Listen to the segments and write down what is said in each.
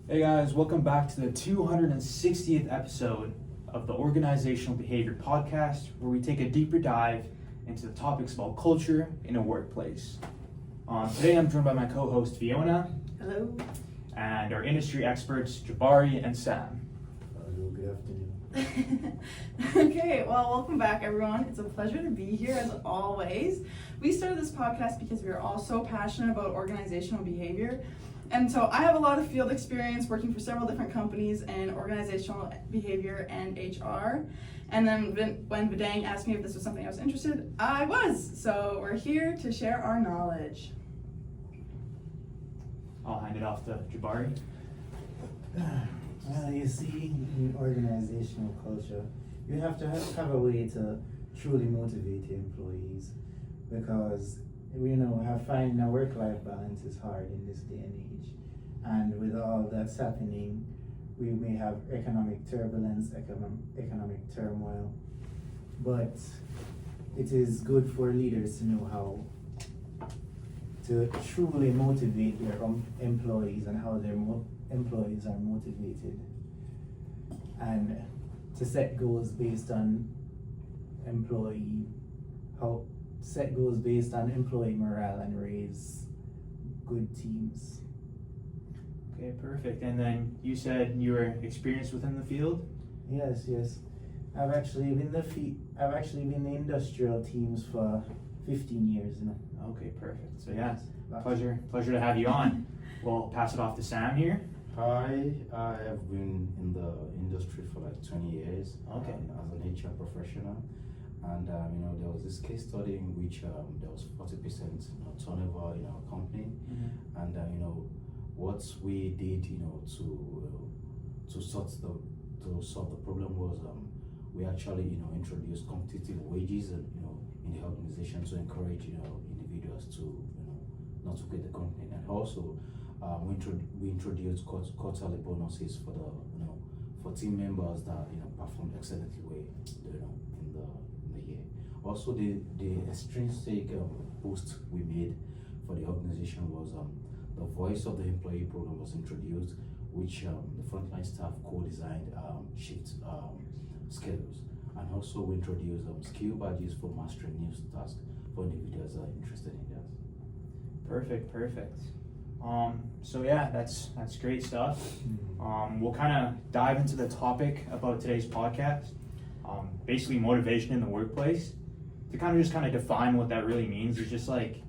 Hey guys, welcome back to the 260th episode of the Organizational Behavior Podcast, where we take a deeper dive into the topics about culture in a workplace. Today I'm joined by my co-host Fiona. Hello. And our industry experts Jabari and Sam. Hello, good afternoon. Okay, well, welcome back, everyone. It's a pleasure to be here as always. We started this podcast because we are all so passionate about organizational behavior. And so I have a lot of field experience working for several different companies in organizational behavior and HR. And then when Vidang asked me if this was something I was interested in, I was. So we're here to share our knowledge. I'll hand it off to Jabari. Well, you see, in organizational culture, you have to have a way to truly motivate your employees, because finding a work-life balance is hard in this day and age. And with all that's happening, we may have economic turbulence, economic turmoil, but it is good for leaders to know how to truly motivate their employees and how their employees are motivated, and to set goals based on employee morale and raise good teams. Okay, perfect. And then you said you were experienced within the field? Yes. I've actually been in the industrial teams for 15 years now. Okay, perfect. So yeah, pleasure to have you on. We'll pass it off to Sam here. Hi, I have been in the industry for like 20 years. Okay. As an HR professional, and there was this case study in which there was 40% turnover in our company, and what we did to solve the problem was we actually introduced competitive wages in the organization to encourage individuals to not to quit the company, and also we introduced quarterly bonuses for for team members that performed excellently well in the year. Also, the extrinsic boost we made for the organization was the voice of the employee program was introduced, which the frontline staff co-designed shift schedules, and also we introduced skill badges for mastering new tasks for individuals that are interested in that. Perfect. So yeah, that's great stuff. We'll kind of dive into the topic about today's podcast. Basically, motivation in the workplace. To kind of define what that really means is just like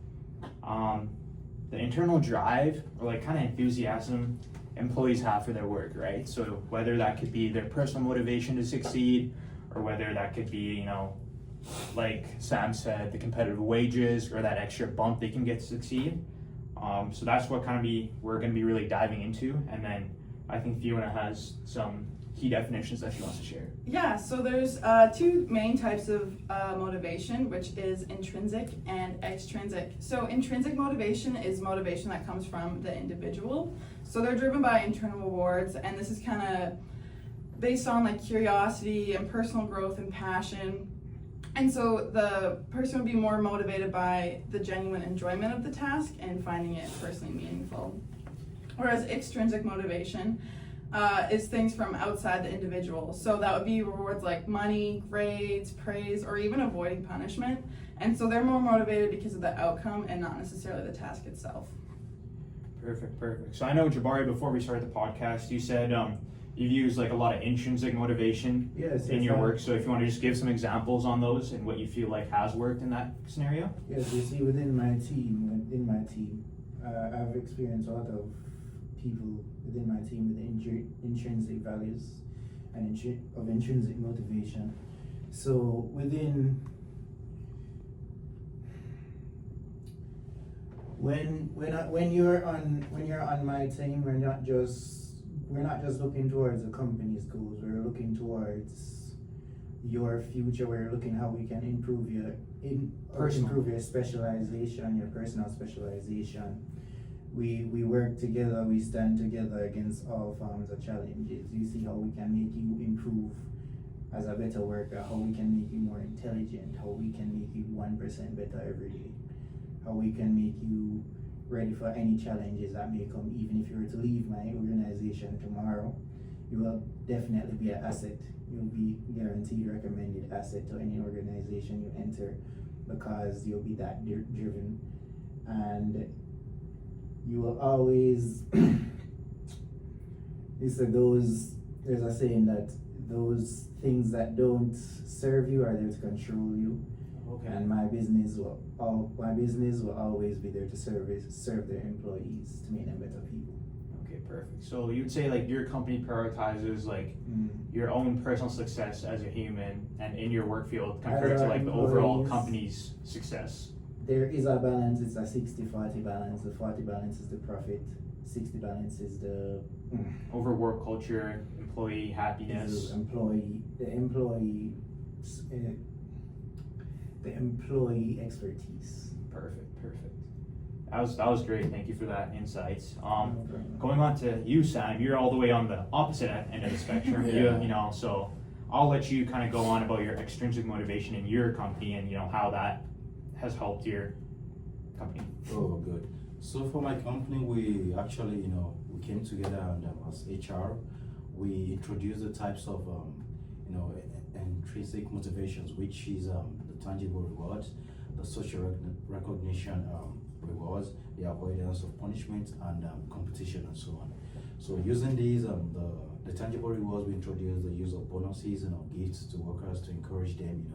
the internal drive or like kind of enthusiasm employees have for their work, right? So whether that could be their personal motivation to succeed, or whether that could be like Sam said, the competitive wages or that extra bump they can get to succeed. So that's what we're going to be really diving into, and then I think Fiona has some key definitions that she wants to share. Yeah, so there's two main types of motivation, which is intrinsic and extrinsic. So intrinsic motivation is motivation that comes from the individual. So they're driven by internal rewards, and this is kind of based on like curiosity and personal growth and passion. And so the person would be more motivated by the genuine enjoyment of the task and finding it personally meaningful. Whereas extrinsic motivation is things from outside the individual. So that would be rewards like money, grades, praise, or even avoiding punishment. And so they're more motivated because of the outcome and not necessarily the task itself. Perfect. So I know, Jabari, before we started the podcast, you said you've used like a lot of intrinsic motivation in your work. So if you want to just give some examples on those and what you feel like has worked in that scenario. Yes, you see, within my team, I've experienced a lot of people within my team with intrinsic values and intrinsic motivation. So when you're on my team, we're not just looking towards the company's goals. We're looking towards your future. We're looking how we can improve your specialization, your personal specialization. We work together, we stand together against all forms of challenges. You see how we can make you improve as a better worker, how we can make you more intelligent, how we can make you 1% better every day, how we can make you ready for any challenges that may come. Even if you were to leave my organization tomorrow, you will definitely be an asset. You'll be guaranteed recommended asset to any organization you enter, because you'll be that driven, and you will always there's a saying that those things that don't serve you are there to control you. Okay. And my business will always be there to serve their employees, to make them better people. Okay, perfect. So you'd say like your company prioritizes like Mm. your own personal success as a human and in your work field compared to Other like the overall employees. company's success. There is a balance. It's a 60-40 balance. The 40 balance is the profit. 60 balance is the Over work culture, employee happiness. the employee expertise. Perfect. That was great. Thank you for that insight. No problem. Going on to you, Sam, you're all the way on the opposite end of the spectrum. Yeah. You know, so I'll let you kind of go on about your extrinsic motivation in your company and you know how that has helped your company. Oh, good. So for my company, we actually, we came together and as HR, we introduced the types of, intrinsic motivations, which is the tangible rewards, the social recognition rewards, the avoidance of punishment, and competition, and so on. So using these, the tangible rewards, we introduced the use of bonuses and gifts to workers to encourage them,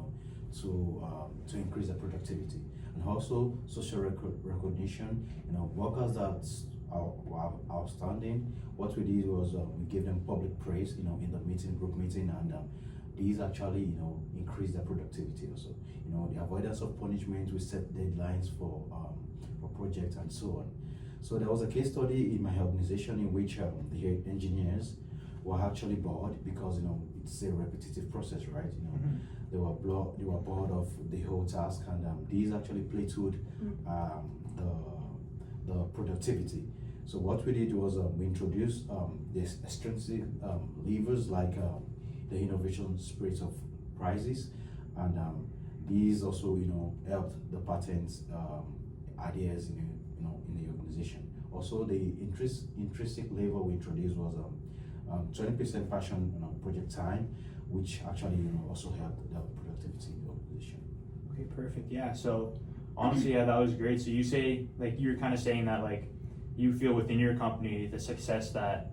to increase their productivity. And also social recognition, workers that are outstanding. What we did was we gave them public praise, in the group meeting, and these actually, increase their productivity also. The avoidance of punishment, we set deadlines for projects and so on. So there was a case study in my organization in which the engineers were actually bored because, it's a repetitive process, right? Mm-hmm. They were bored of the whole task, and these actually plateaued the productivity. So what we did was we introduced this extrinsic levers like the innovation spirit of prizes, and these also helped the patents ideas in the organization. Also, the intrinsic lever we introduced was 20% passion project time, which actually also helped the productivity of the organization. Okay, perfect. Yeah. So honestly, yeah, that was great. So you say like you're kind of saying that like you feel within your company the success that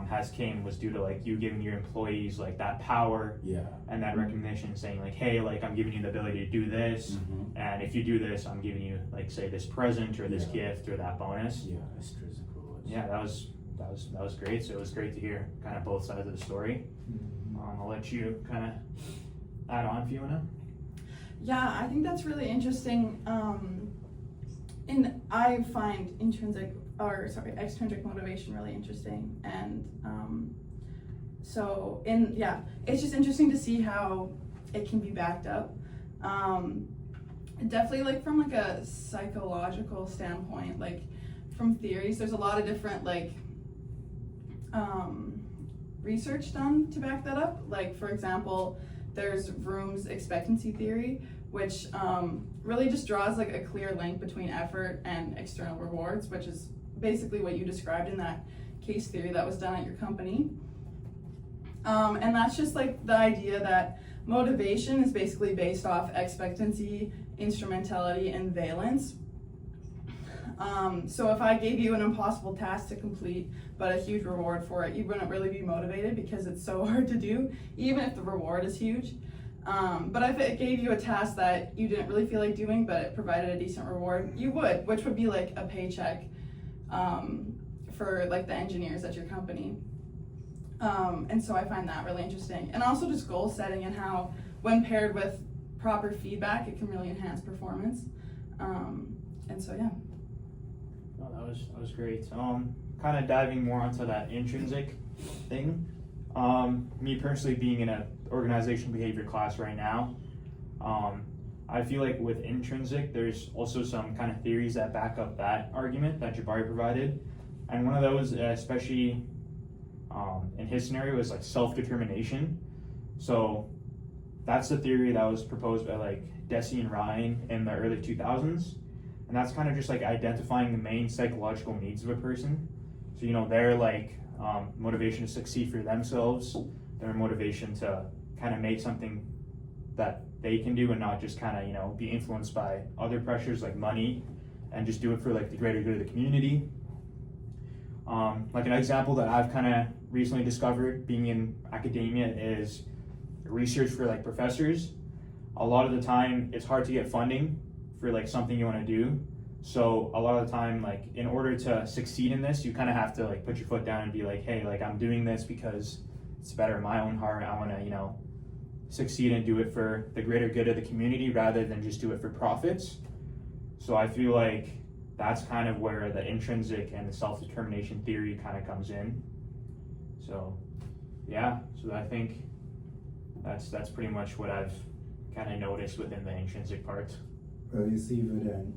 has came was due to like you giving your employees like that power and that recognition, saying like, hey, like I'm giving you the ability to do this, and if you do this, I'm giving you like say this present or this gift or that bonus. Yeah, extrinsic rewards. Yeah, that was great. So it was great to hear kind of both sides of the story. I'll let you kind of add on if you wanna. Yeah, I think that's really interesting. And I find extrinsic motivation really interesting, and it's just interesting to see how it can be backed up. Definitely, like from like a psychological standpoint, like from theories, there's a lot of different like research done to back that up. Like for example, there's Vroom's expectancy theory, which really just draws like a clear link between effort and external rewards, which is basically what you described in that case theory that was done at your company. And that's just like the idea that motivation is basically based off expectancy, instrumentality, and valence. So if I gave you an impossible task to complete, but a huge reward for it, you wouldn't really be motivated because it's so hard to do, even if the reward is huge. But if it gave you a task that you didn't really feel like doing, but it provided a decent reward, you would, which would be like a paycheck for like the engineers at your company. And so I find that really interesting. And also just goal setting and how, when paired with proper feedback, it can really enhance performance. And so, yeah. Oh, that was great. Kind of diving more onto that intrinsic thing. Me personally being in an organizational behavior class right now, I feel like with intrinsic, there's also some kind of theories that back up that argument that Jabari provided. And one of those, especially in his scenario, is like self-determination. So that's the theory that was proposed by like Deci and Ryan in the early 2000s. and that's kind of just like identifying the main psychological needs of a person. So, you know, their like motivation to succeed for themselves, their motivation to kind of make something that they can do and not just kind of, you know, be influenced by other pressures like money, and just do it for like the greater good of the community. Like an example that I've kind of recently discovered being in academia is research for like professors. A lot of the time it's hard to get funding for like something you want to do. So a lot of the time, like in order to succeed in this, you kind of have to like put your foot down and be like, hey, like I'm doing this because it's better in my own heart. I want to, you know, succeed and do it for the greater good of the community rather than just do it for profits. So I feel like that's kind of where the intrinsic and the self-determination theory kind of comes in. So yeah, so I think that's pretty much what I've kind of noticed within the intrinsic part. Well, you see, but then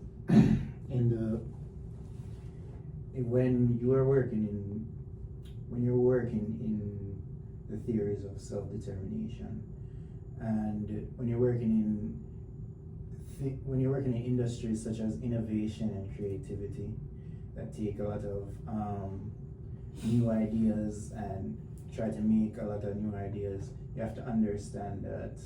when you're working in the theories of self-determination, and when you're working in industries such as innovation and creativity that take a lot of new ideas and try to make a lot of new ideas, you have to understand that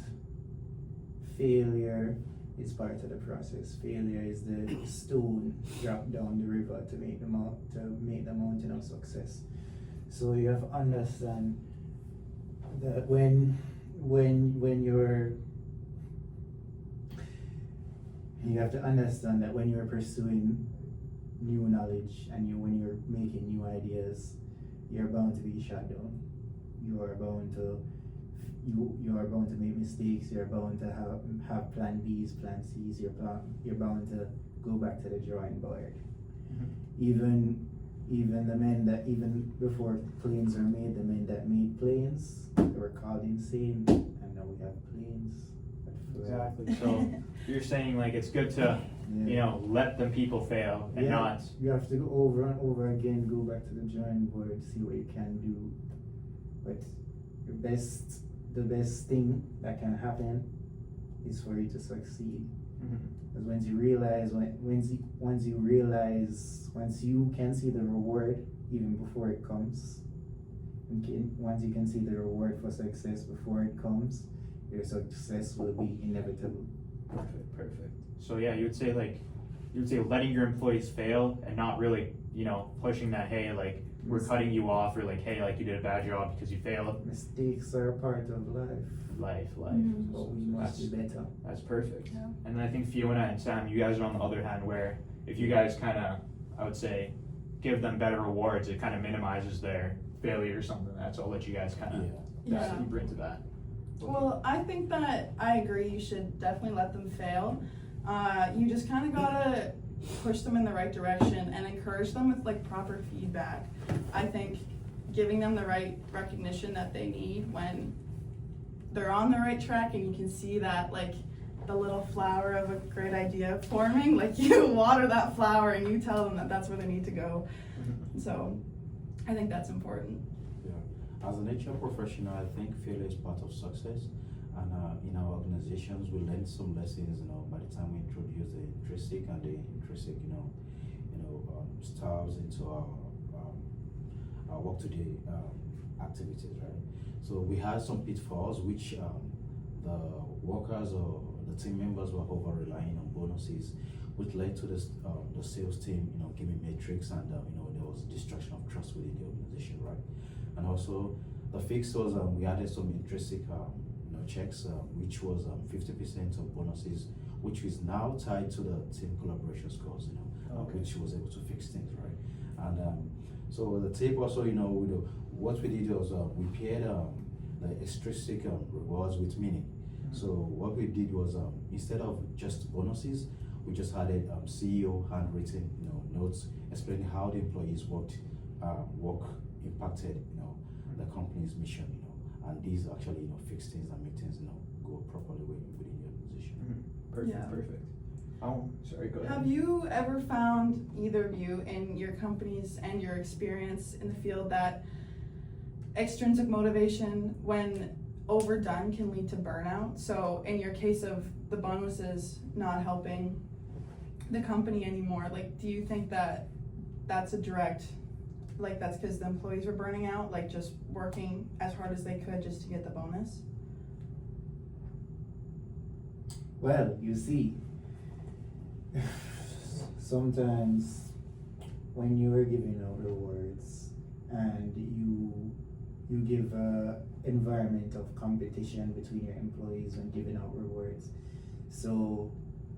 failure is part of the process. Failure is the stone dropped down the river to make the mountain of success. So you have to understand that when you're pursuing new knowledge and when you're making new ideas, you're bound to be shot down. You are bound to make mistakes. You're bound to have plan B's, plan C's. You're bound to go back to the drawing board. Mm-hmm. Even before planes were made, the men that made planes, they were called insane, and now we have planes. Exactly. So you're saying like it's good to you know, let the people fail and not. You have to go over and over again, go back to the drawing board, see what you can do. But the best thing that can happen is for you to succeed. Because once you can see the reward even before it comes, once you can see the reward for success before it comes, your success will be inevitable. Perfect. So yeah, you would say letting your employees fail and not really, you know, pushing that, hey, like we're cutting you off, or like, hey, like you did a bad job because you failed. Mistakes are a part of life. Mm-hmm. But we must be better. That's perfect. Yeah. And then I think Fiona and Sam, you guys are on the other hand, where if you guys kind of, I would say, give them better rewards, it kind of minimizes their failure or something. That's I'll let you guys kind of dive deeper into that. Well, I think that I agree. You should definitely let them fail. You just kind of gotta push them in the right direction and encourage them with like proper feedback. I think giving them the right recognition that they need when they're on the right track, and you can see that like the little flower of a great idea forming, like you water that flower and you tell them that that's where they need to go. So I think that's important. Yeah. As an HR professional, I think failure is part of success. And in our organizations, we learn some lessons, you know, by the time we introduce the intrinsic and the extrinsic, styles into our work today activities, right? So we had some pitfalls which the workers or the team members were over relying on bonuses, which led to the sales team, giving metrics, and there was destruction of trust within the organization, right? And also the fix was we added some intrinsic checks, which was 50% of bonuses, which is now tied to the team collaboration scores, which was able to fix things, right? And so the tape also, what we did was we paired the extrinsic rewards with meaning. So what we did was instead of just bonuses, we just added CEO handwritten notes explaining how the employees work impacted the company's mission, and these actually fix things and make things go properly within the organization. Perfect. Oh, sorry, go ahead. Have you ever found, either of you, in your companies and your experience in the field, that extrinsic motivation, when overdone, can lead to burnout? So in your case of the bonuses not helping the company anymore. Like, do you think that that's a direct, like that's because the employees were burning out, like just working as hard as they could just to get the bonus? Well, you see, sometimes when you are giving out rewards and you give a environment of competition between your employees when giving out rewards. So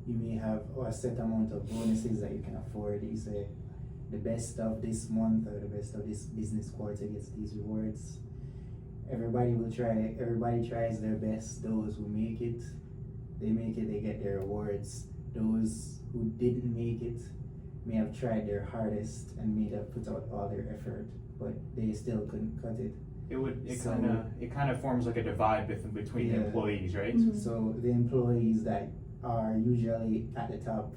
you may have a set amount of bonuses that you can afford. You say the best of this month or the best of this business quarter gets these rewards. Everybody tries their best. Those who make it, they get their rewards. Those who didn't make it may have tried their hardest and may have put out all their effort, but they still couldn't cut it. It kind of forms like a divide between the employees, right? Mhm. So the employees that are usually at the top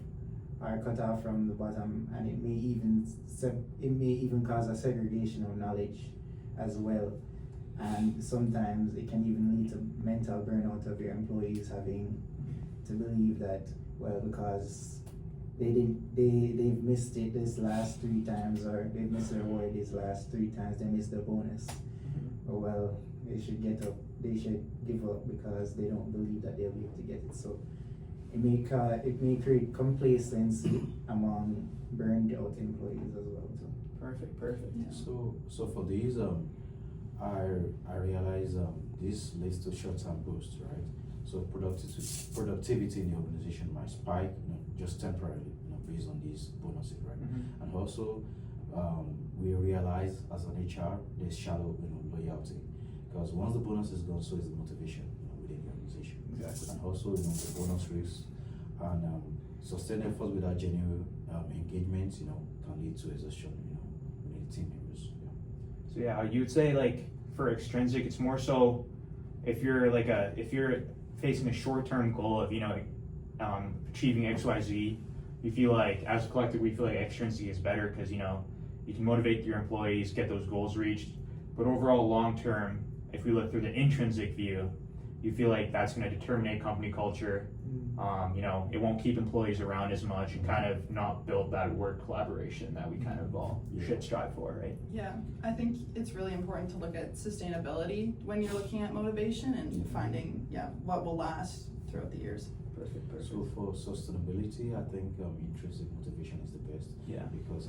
are cut off from the bottom, and it may even cause a segregation of knowledge as well. And sometimes it can even lead to mental burnout of your employees, having to believe that, well, because they've missed it this last 3 times, or they've missed their reward these last 3 times, they missed the bonus. Oh well, they should give up because they don't believe that they'll be able to get it. So it may create complacency among burned out employees as well too. Perfect. Yeah. So for these, I realize this leads to short-term boost, right? So productivity in the organization might spike, just temporarily, based on these bonuses, right? Mm-hmm. And also, we realize as an HR, there's shallow, loyalty, because once the bonus is gone, so is the motivation, within the organization. Exactly. And also, the bonus risks and sustained efforts without genuine engagement, can lead to exhaustion, within the team members. Yeah. So yeah, you would say like for extrinsic, it's more so if you're facing a short-term goal of achieving XYZ, you feel like as a collective we feel like extrinsic is better because you can motivate your employees, get those goals reached. But overall, long-term, if we look through the intrinsic view, you feel like that's going to determine company culture. It won't keep employees around as much and kind of not build that work collaboration that we kind of all should strive for, right? Yeah, I think it's really important to look at sustainability when you're looking at motivation and finding, what will last throughout the years. Perfect. So for sustainability, I think intrinsic motivation is the best. Yeah. Because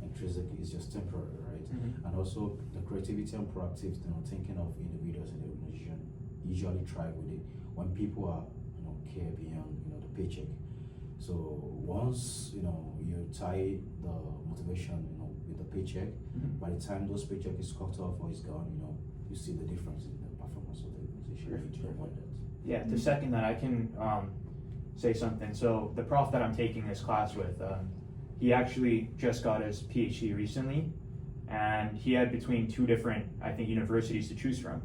intrinsic is just temporary, right? Mm-hmm. And also the creativity and proactive, thinking of individuals in the organization usually thrive with it when people are care beyond the paycheck. So once you tie the motivation with the paycheck, Mm-hmm. by the time those paycheck is cut off or is gone, you see the difference in the performance of the organization. Perfect. If you avoid that. Yeah, to second that, I can say something. So the prof that I'm taking this class with, he actually just got his PhD recently, and he had between 2 different, I think, universities to choose from.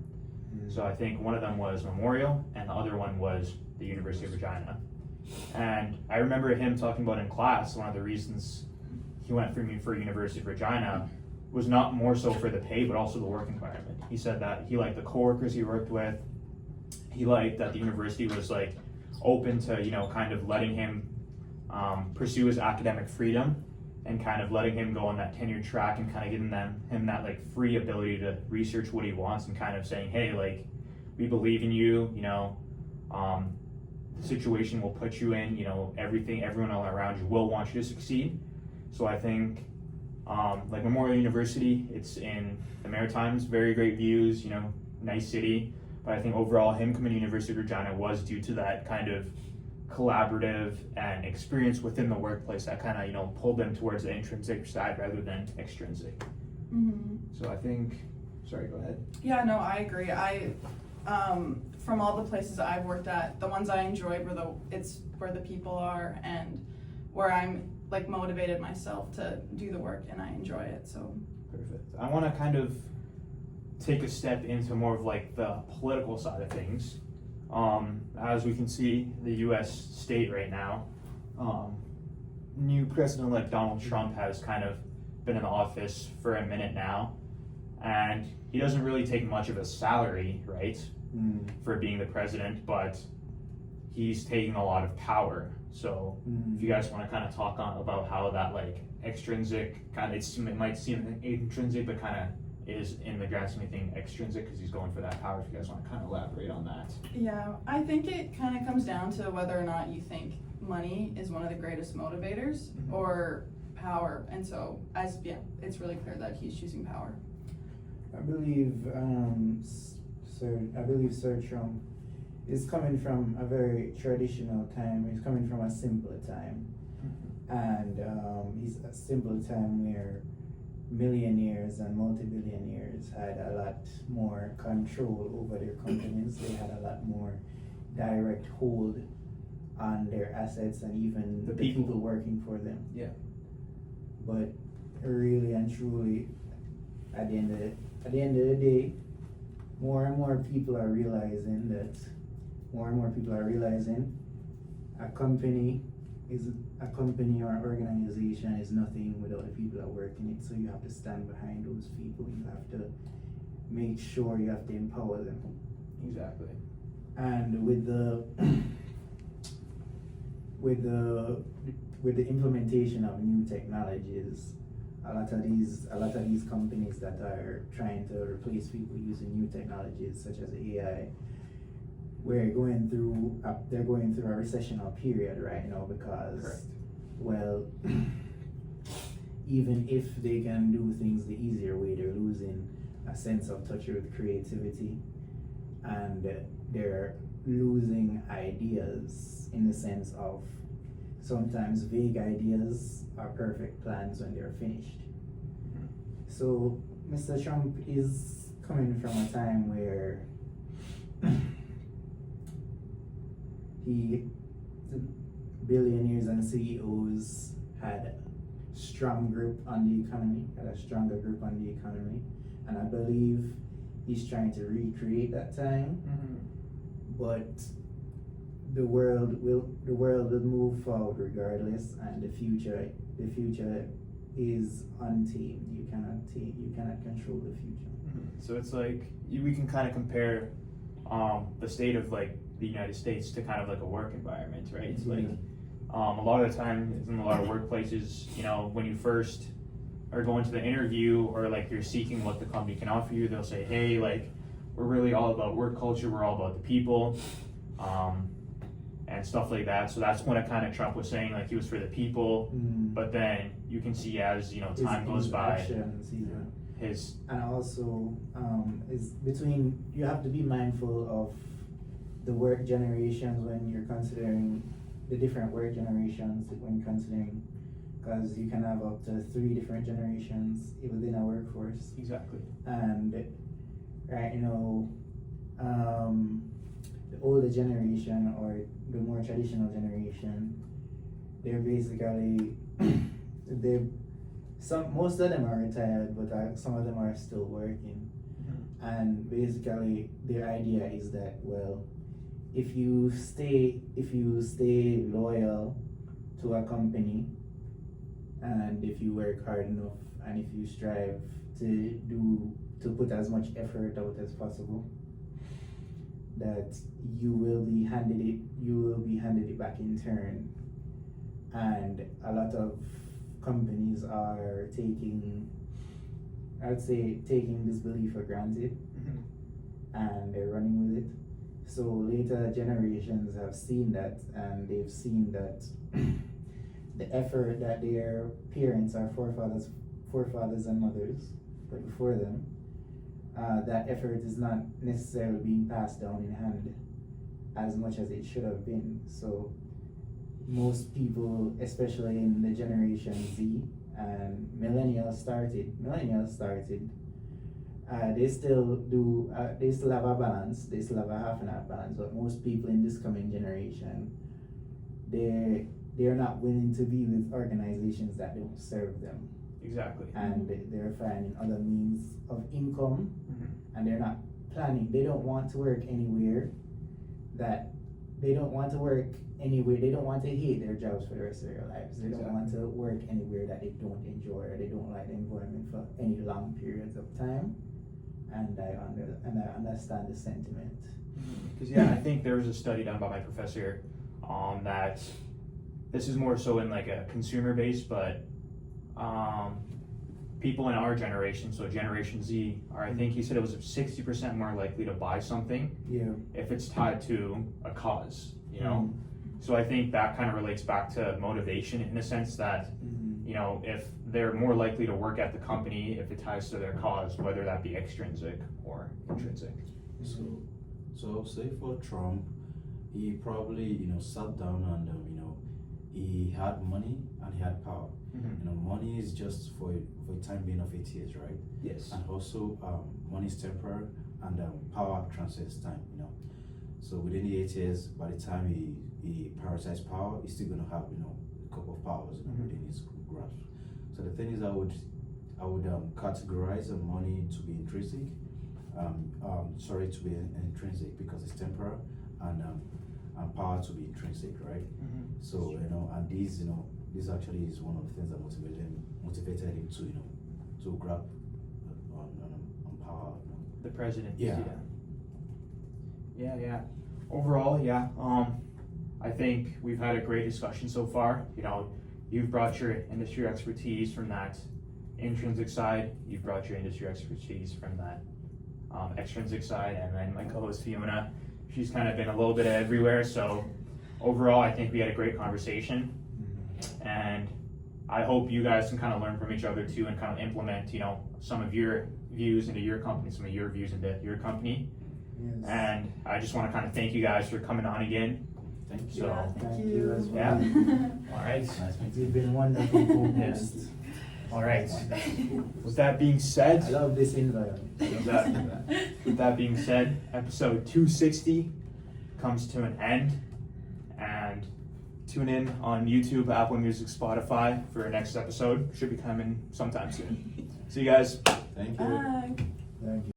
So I think one of them was Memorial, and the other one was the University of Regina. And I remember him talking about in class, one of the reasons he went for University of Regina was not more so for the pay, but also the work environment. He said that he liked the coworkers he worked with. He liked that the university was like open to, kind of letting him pursue his academic freedom and kind of letting him go on that tenured track and kind of giving him that like free ability to research what he wants and kind of saying, hey, like, we believe in you, the situation will put you in, everyone all around you will want you to succeed. So I think like Memorial University, it's in the Maritimes, very great views, nice city. But I think overall him coming to University of Regina was due to that kind of collaborative and experience within the workplace that kind of pulled them towards the intrinsic side rather than extrinsic. Mm-hmm. So I think, sorry, go ahead. Yeah, no, I agree. From all the places I've worked at, the ones I enjoyed it's where the people are and where I'm like motivated myself to do the work and I enjoy it. So Perfect. I want to kind of take a step into more of like the political side of things. As we can see, the U.S. state right now, new president-elect Donald Trump has kind of been in the office for a minute now, and he doesn't really take much of a salary, right, for being the president, but he's taking a lot of power. So if you guys want to kind of talk on about how that like extrinsic kind of, it might seem intrinsic, but kind of is in the grand scheme of thing extrinsic because he's going for that power. If you guys want to kind of elaborate on that. Yeah, I think it kind of comes down to whether or not you think money is one of the greatest motivators or power. And so, it's really clear that he's choosing power. I believe, Sir Trump is coming from a very traditional time. He's coming from a simpler time, and he's a simpler time where millionaires and multi-billionaires had a lot more control over their companies. They had a lot more direct hold on their assets and even the people working for them. Yeah. But really and truly, at the end of the day, more and more people are realizing a company or organization is nothing without the people that work in it. So you have to stand behind those people. You have to make sure you have to empower them. Exactly. And with the implementation of new technologies, a lot of these companies that are trying to replace people using new technologies such as AI, they're going through a recessional period right now because, Correct. well, even if they can do things the easier way, they're losing a sense of touch with creativity, and they're losing ideas in the sense of sometimes vague ideas are perfect plans when they're finished. So Mr. Trump is coming from a time where the billionaires and CEOs had a strong grip on the economy, and I believe he's trying to recreate that time. But the world will move forward regardless, and the future is untamed. You cannot control the future. So it's like we can kind of compare the state of like the United States to kind of like a work environment, right? It's like a lot of the time in a lot of workplaces, you know, when you first are going to the interview or like you're seeking what the company can offer you, they'll say, hey, like we're really all about work culture, we're all about the people, and stuff like that. So that's when it kind of Trump was saying like he was for the people, but then you can see as time goes by, and also is between, you have to be mindful of the work generations when you're considering the different work generations when considering, because you can have up to 3 different generations within a workforce. Exactly. And the older generation or the more traditional generation, they're basically most of them are retired, but some of them are still working. And basically their idea is that, well, if you stay loyal to a company, and if you work hard enough, and if you strive to put as much effort out as possible, that you will be handed it back in turn. And a lot of companies are taking this belief for granted, and they're running with it. So later generations have seen that, and they've seen that the effort that their parents, our forefathers and mothers put before them, that effort is not necessarily being passed down in hand as much as it should have been. So most people, especially in the generation Z and millennials started, they still have a balance, they still have a half and half balance, but most people in this coming generation, they're not willing to be with organizations that don't serve them. Exactly. And they're finding other means of income, and they're not planning. They don't want to work anywhere they don't want to hate their jobs for the rest of their lives. They don't want to work anywhere that they don't enjoy or they don't like the environment for any long periods of time. And I understand the sentiment. Because yeah, I think there was a study done by my professor that this is more so in like a consumer base, but people in our generation, so Generation Z, are, I think he said it was 60% more likely to buy something Yeah. if it's tied to a cause, you know? So I think that kind of relates back to motivation in a sense that, you know, if they're more likely to work at the company if it ties to their cause, whether that be extrinsic or intrinsic. So say for Trump, he probably, you know, sat down and, you know, he had money and he had power. You know, money is just for a time being of 8 years, right? Yes. And also, money is temporary and power transcends time, you know. So within the 8 years, by the time he prioritizes power, he's still gonna have, you know, a couple of powers, you know, within his grasp. So the thing is, I would categorize the money to be intrinsic, to be intrinsic because it's temporal, and power to be intrinsic, right? So you know, and these, you know, this actually is one of the things that motivated him to, you know, to grab on power. You know. The president. Yeah. Yeah. Overall, yeah. I think we've had a great discussion so far. You know, you've brought your industry expertise from that intrinsic side. You've brought your industry expertise from that extrinsic side, and then my co-host Fiona, she's kind of been a little bit everywhere. So overall, I think we had a great conversation, and I hope you guys can kind of learn from each other too, and kind of implement, you know, some of your views into your company, some of your views into your company. Yes. And I just want to kind of thank you guys for coming on again. Thank you. So, Yeah, Thank you as well. yeah. All right. Nice meeting You've been wonderful co-host. All right. With that being said, I love this environment. with that being said, episode 260 comes to an end, and tune in on YouTube, Apple Music, Spotify for our next episode. Should be coming sometime soon. See you guys. Thank you. Bye. Thank you.